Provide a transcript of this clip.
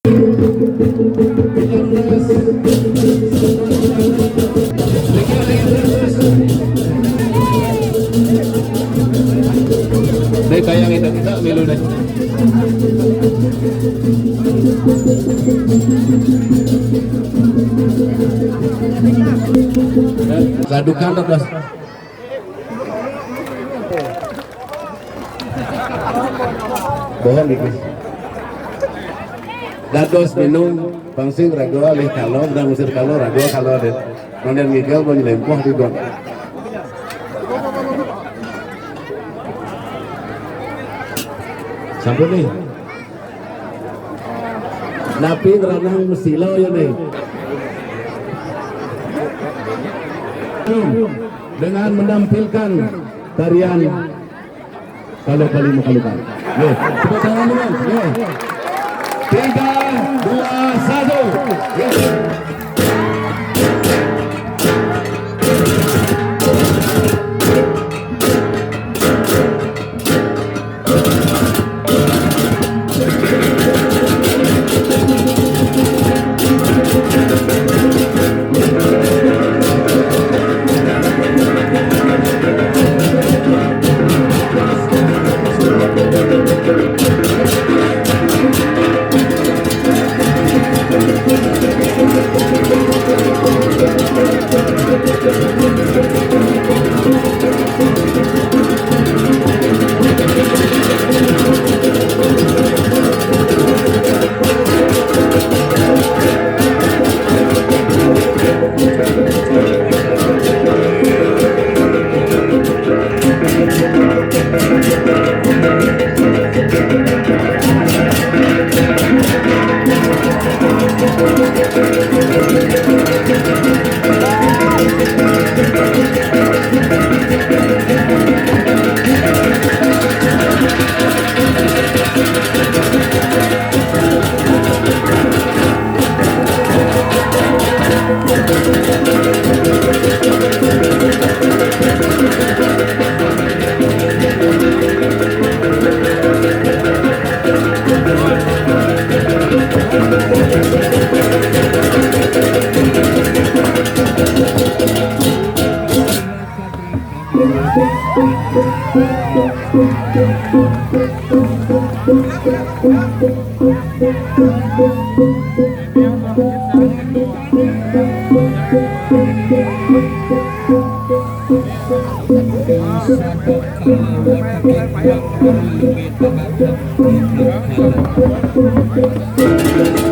Deh kayak itu kita milu deh. Gadukan tuh bos. Bohong nih. Dados minum bangsing rago alih kalor dan musir kalor rago kalor deh. Kemudian Miguel mau nyelempah di don. Sampun nih. Napi ngeranang mesilo ya nih. Dengan menampilkan tarian kalau kali makalukan. Nih, tepuk tangan dengan. Nih. 3, 2, 1. Thank you.